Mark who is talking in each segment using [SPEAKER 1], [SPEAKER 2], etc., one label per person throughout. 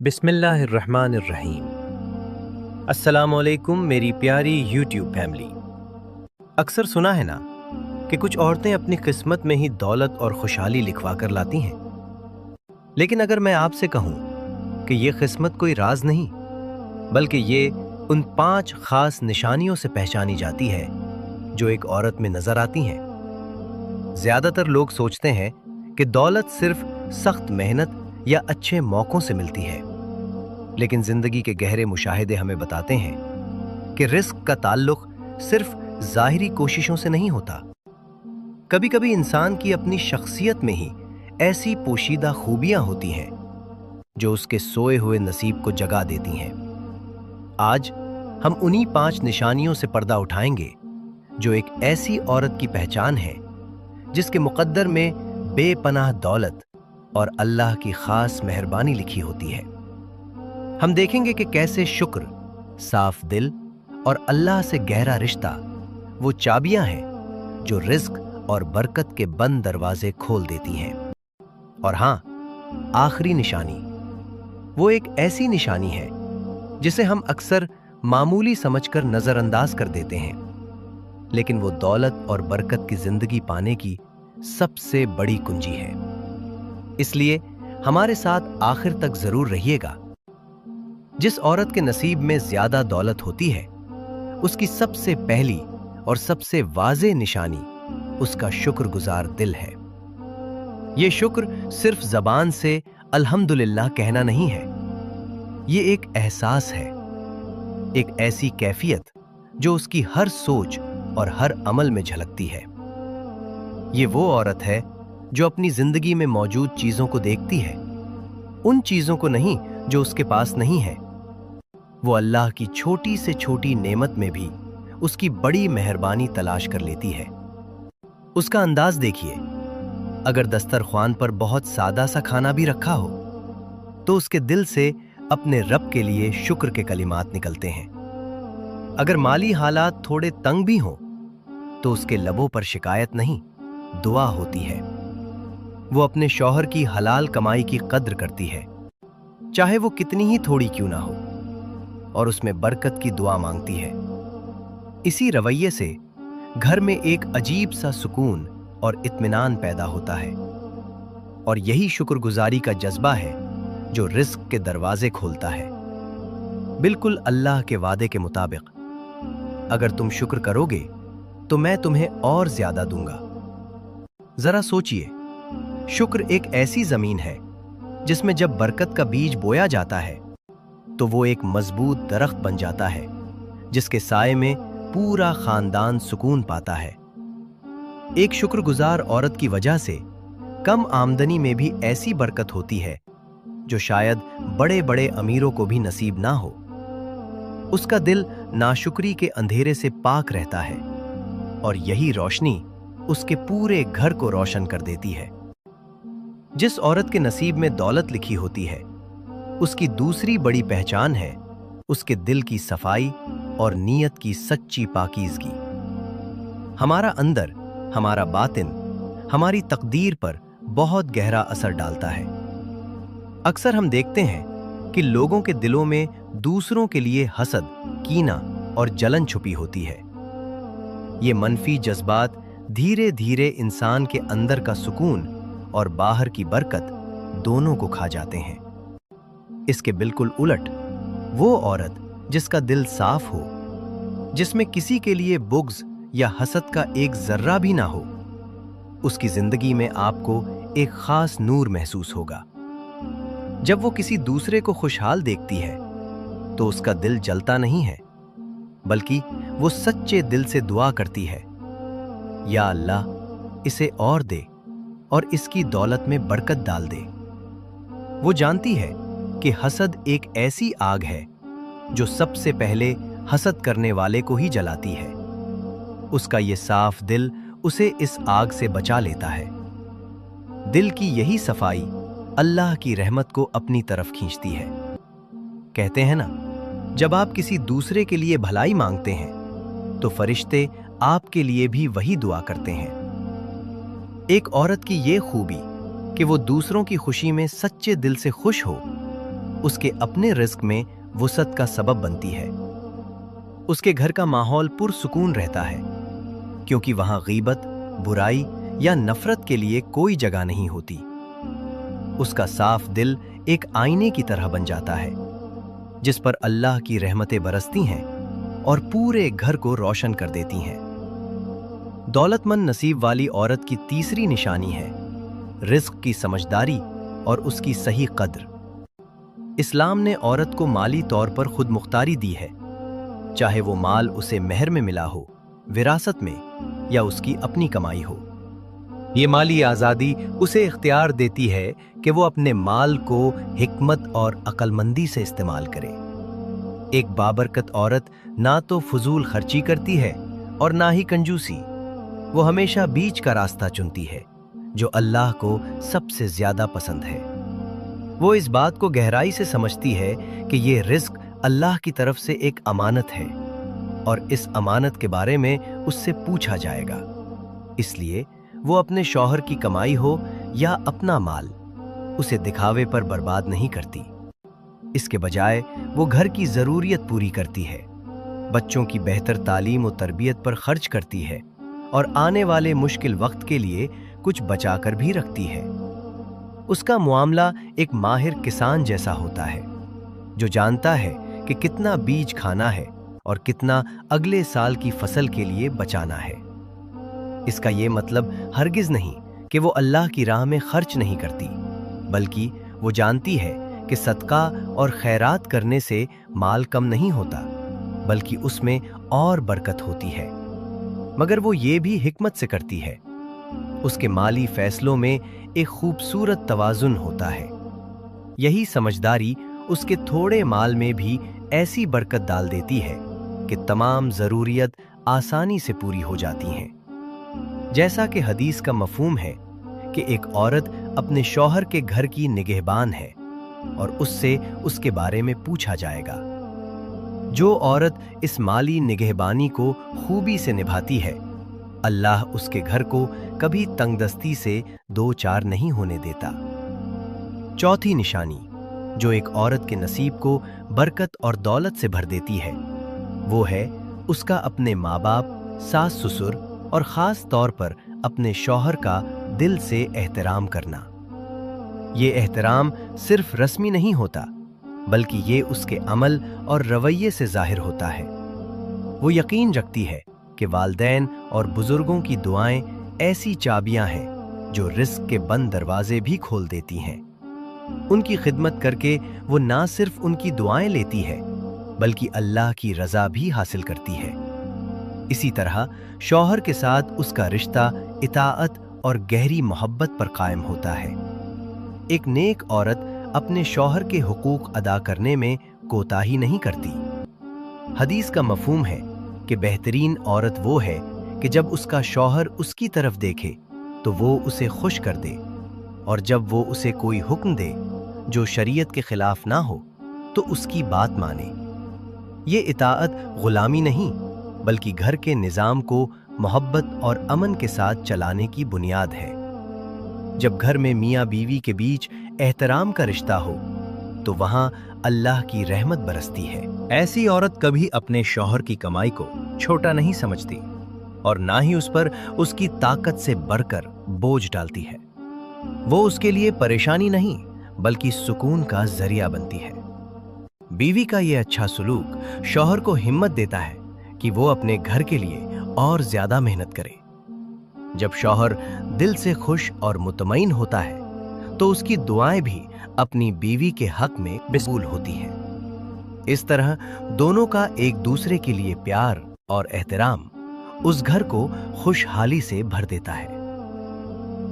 [SPEAKER 1] बिस्मिल्लाहिर्रहमानिर्रहीम। अस्सलामुअलैकुम मेरी प्यारी यूट्यूब फैमिली। अक्सर सुना है ना कि कुछ औरतें अपनी किस्मत में ही दौलत और खुशहाली लिखवा कर लाती हैं। लेकिन अगर मैं आपसे कहूं कि ये किस्मत कोई राज नहीं, बल्कि ये उन 5 खास निशानियों से पहचानी जाती है जो एक औरत में नजर आती हैं। ज्यादातर लोग सोचते हैं कि दौलत सिर्फ सख्त मेहनत या अच्छे मौकों से मिलती है, लेकिन जिंदगी के गहरे मुशाहिदे हमें बताते हैं कि रिस्क का ताल्लुक सिर्फ जाहिरी कोशिशों से नहीं होता। कभी कभी इंसान की अपनी शख्सियत में ही ऐसी पोशीदा खूबियां होती हैं जो उसके सोए हुए नसीब को जगा देती हैं। आज हम उन्हीं 5 निशानियों से पर्दा उठाएंगे जो एक ऐसी औरत की पहचान है जिसके मुकद्दर में बेपनाह दौलत और अल्लाह की खास मेहरबानी लिखी होती है। हम देखेंगे कि कैसे शुक्र, साफ दिल और अल्लाह से गहरा रिश्ता वो चाबियां हैं जो रिज्क और बरकत के बंद दरवाजे खोल देती हैं। और हां, आखिरी निशानी वो एक ऐसी निशानी है जिसे हम अक्सर मामूली समझकर नजरअंदाज कर देते हैं, लेकिन वो दौलत और बरकत की जिंदगी पाने की सबसे बड़ी कुंजी है। इसलिए हमारे साथ आखिर तक जरूर रहिएगा। जिस औरत के नसीब में ज्यादा दौलत होती है, उसकी सबसे पहली और सबसे वाज़ेह निशानी उसका शुक्रगुजार दिल है। यह शुक्र सिर्फ जबान से अल्हम्दुलिल्लाह कहना नहीं है, यह एक एहसास है, एक ऐसी कैफियत जो उसकी हर सोच और हर अमल में झलकती है। ये वो औरत है जो अपनी जिंदगी में मौजूद चीजों को देखती है, उन चीजों को नहीं जो उसके पास नहीं है। वो अल्लाह की छोटी से छोटी नेमत में भी उसकी बड़ी मेहरबानी तलाश कर लेती है। उसका अंदाज देखिए, अगर दस्तरख्वान पर बहुत सादा सा खाना भी रखा हो तो उसके दिल से अपने रब के लिए शुक्र के कलिमात निकलते हैं। अगर माली हालात थोड़े तंग भी हों तो उसके लबों पर शिकायत नहीं, दुआ होती है। वो अपने शौहर की हलाल कमाई की कद्र करती है, चाहे वो कितनी ही थोड़ी क्यों ना हो, और उसमें बरकत की दुआ मांगती है। इसी रवैये से घर में एक अजीब सा सुकून और इत्मीनान पैदा होता है, और यही शुक्रगुजारी का जज्बा है जो रिज्क के दरवाजे खोलता है। बिल्कुल अल्लाह के वादे के मुताबिक, अगर तुम शुक्र करोगे तो मैं तुम्हें और ज्यादा दूंगा। जरा सोचिए, शुक्र एक ऐसी जमीन है जिसमें जब बरकत का बीज बोया जाता है तो वो एक मजबूत दरख्त बन जाता है जिसके साए में पूरा खानदान सुकून पाता है। एक शुक्रगुजार औरत की वजह से कम आमदनी में भी ऐसी बरकत होती है जो शायद बड़े बड़े अमीरों को भी नसीब ना हो। उसका दिल नाशुक्री के अंधेरे से पाक रहता है, और यही रोशनी उसके पूरे घर को रोशन कर देती है। जिस औरत के नसीब में दौलत लिखी होती है, उसकी दूसरी बड़ी पहचान है उसके दिल की सफाई और नीयत की सच्ची पाकीज़गी। हमारा अंदर, हमारा बातिन, हमारी तकदीर पर बहुत गहरा असर डालता है। अक्सर हम देखते हैं कि लोगों के दिलों में दूसरों के लिए हसद, कीना और जलन छुपी होती है। ये मनफी जज्बात धीरे धीरे इंसान के अंदर का सुकून और बाहर की बरकत दोनों को खा जाते हैं। इसके बिल्कुल उलट, वो औरत जिसका दिल साफ हो, जिसमें किसी के लिए बुग़्ज़ या हसद का एक जर्रा भी ना हो, उसकी जिंदगी में आपको एक खास नूर महसूस होगा। जब वो किसी दूसरे को खुशहाल देखती है तो उसका दिल जलता नहीं है, बल्कि वो सच्चे दिल से दुआ करती है, या अल्लाह इसे और दे और इसकी दौलत में बरकत डाल दे। वो जानती है कि हसद एक ऐसी आग है जो सबसे पहले हसद करने वाले को ही जलाती है। उसका ये साफ दिल उसे इस आग से बचा लेता है। दिल की यही सफाई अल्लाह की रहमत को अपनी तरफ खींचती है। कहते हैं ना, जब आप किसी दूसरे के लिए भलाई मांगते हैं तो फरिश्ते आपके लिए भी वही दुआ करते हैं। एक औरत की ये खूबी कि वो दूसरों की खुशी में सच्चे दिल से खुश हो, उसके अपने रिस्क में वुसअत का सबब बनती है। उसके घर का माहौल पुरसुकून रहता है, क्योंकि वहां गीबत, बुराई या नफरत के लिए कोई जगह नहीं होती। उसका साफ दिल एक आईने की तरह बन जाता है, जिस पर अल्लाह की रहमतें बरसती हैं और पूरे घर को रोशन कर देती हैं। दौलतमंद नसीब वाली औरत की तीसरी निशानी है रिस्क की समझदारी और उसकी सही कद्र। इस्लाम ने औरत को माली तौर पर खुद मुख्तारी दी है, चाहे वो माल उसे मेहर में मिला हो, विरासत में, या उसकी अपनी कमाई हो। ये माली आज़ादी उसे इख्तियार देती है कि वो अपने माल को हिकमत और अक्लमंदी से इस्तेमाल करे। एक बाबरकत औरत ना तो फजूल खर्ची करती है और ना ही कंजूसी। वो हमेशा बीच का रास्ता चुनती है, जो अल्लाह को सबसे ज्यादा पसंद है। वो इस बात को गहराई से समझती है कि ये रिस्क अल्लाह की तरफ से एक अमानत है और इस अमानत के बारे में उससे पूछा जाएगा। इसलिए वो अपने शौहर की कमाई हो या अपना माल, उसे दिखावे पर बर्बाद नहीं करती। इसके बजाय वो घर की जरूरियत पूरी करती है, बच्चों की बेहतर तालीम और तरबियत पर खर्च करती है और आने वाले मुश्किल वक्त के लिए कुछ बचाकर भी रखती है। उसका मुआमला एक माहिर किसान जैसा होता है, जो जानता है कि कितना बीज खाना है और कितना अगले साल की फसल के लिए बचाना है। इसका ये मतलब हरगिज नहीं कि वो अल्लाह की राह में खर्च नहीं करती, बल्कि वो जानती है कि सदका और खैरात करने से माल कम नहीं होता, बल्कि उसमें और बरकत होती है। मगर वो ये भी हिकमत से करती है। उसके माली फैसलों में एक खूबसूरत तवाजुन होता है। यही समझदारी उसके थोड़े माल में भी ऐसी बरकत डाल देती है कि तमाम जरूरियत आसानी से पूरी हो जाती हैं। जैसा कि हदीस का मफहूम है कि एक औरत अपने शौहर के घर की निगहबान है और उससे उसके बारे में पूछा जाएगा। जो औरत इस माली निगहबानी को खूबी से निभाती है, अल्लाह उसके घर को कभी तंगदस्ती से दो चार नहीं होने देता। चौथी निशानी जो एक औरत के नसीब को बरकत और दौलत से भर देती है, वो है उसका अपने माँ बाप, सास ससुर और ख़ास तौर पर अपने शौहर का दिल से एहतराम करना। ये एहतराम सिर्फ रस्मी नहीं होता, बल्कि ये उसके अमल और रवैये से जाहिर होता है। वो यकीन रखती है कि वालिदैन और बुजुर्गों की दुआएं ऐसी चाबियां हैं जो रिस्क के बंद दरवाजे भी खोल देती हैं। उनकी खिदमत करके वो ना सिर्फ उनकी दुआएं लेती है, बल्कि अल्लाह की रजा भी हासिल करती है। इसी तरह शौहर के साथ उसका रिश्ता इताअत और गहरी मोहब्बत पर कायम होता है। एक नेक औरत अपने शौहर के हुकूक अदा करने में कोताही नहीं करती। हदीस का मफहूम है कि बेहतरीन औरत वो है कि जब उसका शौहर उसकी तरफ देखे तो वो उसे खुश कर दे, और जब वो उसे कोई हुक्म दे जो शरीयत के खिलाफ ना हो तो उसकी बात माने। ये इताअत गुलामी नहीं, बल्कि घर के निज़ाम को मोहब्बत और अमन के साथ चलाने की बुनियाद है। जब घर में मियाँ बीवी के बीच एहतराम का रिश्ता हो तो वहाँ अल्लाह की रहमत बरसती है। ऐसी औरत कभी अपने शौहर की कमाई को छोटा नहीं समझती और ना ही उस पर उसकी ताकत से बढ़कर बोझ डालती है। वो उसके लिए परेशानी नहीं, बल्कि सुकून का जरिया बनती है। बीवी का ये अच्छा सुलूक शौहर को हिम्मत देता है कि वो अपने घर के लिए और ज्यादा मेहनत करे। जब शौहर दिल से खुश और मुतमईन होता है तो उसकी दुआएं भी अपनी बीवी के हक में कबूल होती हैं। इस तरह दोनों का एक दूसरे के लिए प्यार और एहतराम उस घर को खुशहाली से भर देता है।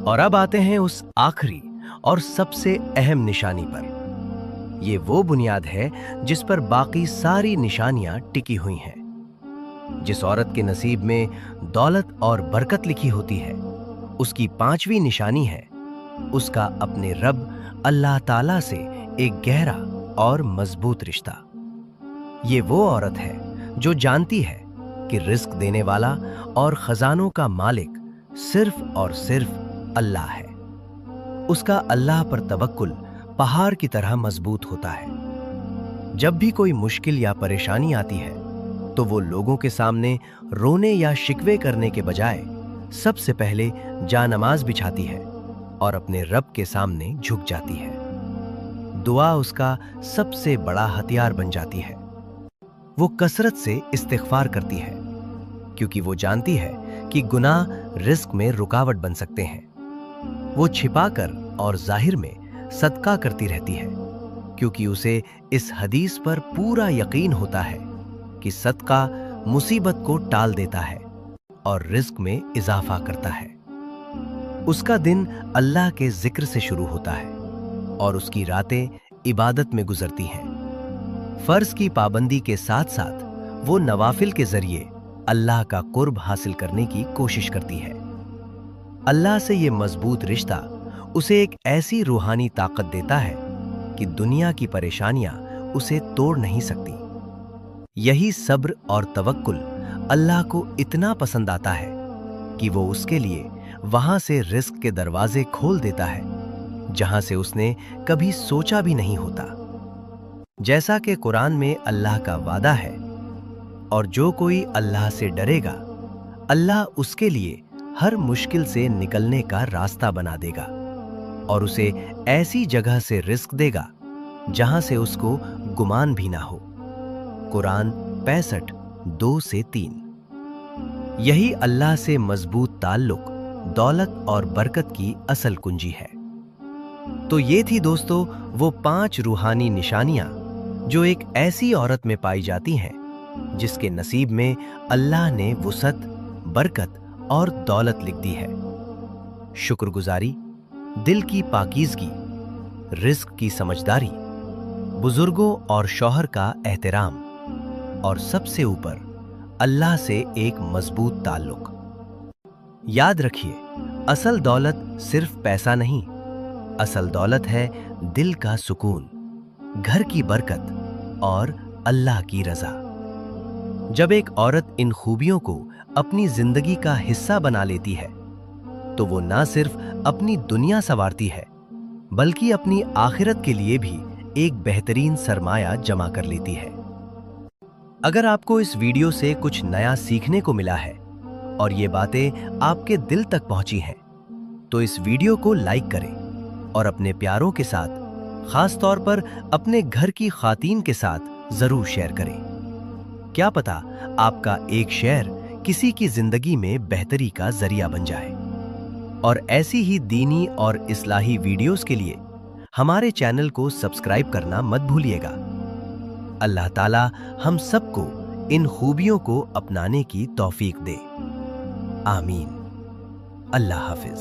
[SPEAKER 1] और अब आते हैं उस आखिरी और सबसे अहम निशानी पर। ये वो बुनियाद है जिस पर बाकी सारी निशानियां टिकी हुई हैं। जिस औरत के नसीब में दौलत और बरकत लिखी होती है, उसकी पांचवी निशानी है उसका अपने रब अल्लाह ताला से एक गहरा और मजबूत रिश्ता। ये वो औरत है जो जानती है कि रिस्क देने वाला और खजानों का मालिक सिर्फ और सिर्फ अल्लाह है। उसका अल्लाह पर तवक्कुल पहाड़ की तरह मजबूत होता है। जब भी कोई मुश्किल या परेशानी आती है तो वो लोगों के सामने रोने या शिकवे करने के बजाय सबसे पहले जानमाज बिछाती है और अपने रब के सामने झुक जाती है। दुआ उसका सबसे बड़ा हथियार बन जाती है। वो कसरत से इस्तिग़फ़ार करती है क्योंकि वो जानती है कि गुनाह रिस्क में रुकावट बन सकते हैं। वो छिपाकर और जाहिर में सदका करती रहती है क्योंकि उसे इस हदीस पर पूरा यकीन होता है कि सदका मुसीबत को टाल देता है और रिस्क में इजाफा करता है। उसका दिन अल्लाह के जिक्र से शुरू होता है और उसकी रातें इबादत में गुजरती हैं। फर्ज की पाबंदी के साथ साथ वो नवाफिल के जरिए अल्लाह का कुर्ब हासिल करने की कोशिश करती है। अल्लाह से ये मजबूत रिश्ता उसे एक ऐसी रूहानी ताकत देता है कि दुनिया की परेशानियां उसे तोड़ नहीं सकती। यही सब्र और तवक्कुल अल्लाह को इतना पसंद आता है कि वो उसके लिए वहां से रिस्क के दरवाजे खोल देता है जहां से उसने कभी सोचा भी नहीं होता। जैसा कि कुरान में अल्लाह का वादा है, और जो कोई अल्लाह से डरेगा अल्लाह उसके लिए हर मुश्किल से निकलने का रास्ता बना देगा और उसे ऐसी जगह से रिस्क देगा जहां से उसको गुमान भी ना हो। कुरान 65:2-3। यही अल्लाह से मजबूत ताल्लुक दौलत और बरकत की असल कुंजी है। तो ये थी दोस्तों वो 5 रूहानी निशानियां जो एक ऐसी औरत में पाई जाती हैं जिसके नसीब में अल्लाह ने वुसअत, बरकत और दौलत लिख दी है। शुक्रगुजारी, दिल की पाकीज़गी, रिस्क की समझदारी, बुजुर्गों और शौहर का एहतराम और सबसे ऊपर अल्लाह से एक मजबूत ताल्लुक। याद रखिए, असल दौलत सिर्फ पैसा नहीं, असल दौलत है दिल का सुकून, घर की बरकत और अल्लाह की रजा। जब एक औरत इन खूबियों को अपनी जिंदगी का हिस्सा बना लेती है तो वो ना सिर्फ अपनी दुनिया संवारती है बल्कि अपनी आखिरत के लिए भी एक बेहतरीन सरमाया जमा कर लेती है। अगर आपको इस वीडियो से कुछ नया सीखने को मिला है और ये बातें आपके दिल तक पहुंची हैं तो इस वीडियो को लाइक करें और अपने प्यारों के साथ, खास तौर पर अपने घर की खातीन के साथ जरूर शेयर करें। क्या पता आपका एक शेयर किसी की जिंदगी में बेहतरी का जरिया बन जाए। और ऐसी ही दीनी और इस्लाही वीडियोस के लिए हमारे चैनल को सब्सक्राइब करना मत भूलिएगा। अल्लाह ताला हम सबको इन खूबियों को अपनाने की तौफीक दे। आमीन। अल्लाह हाफिज।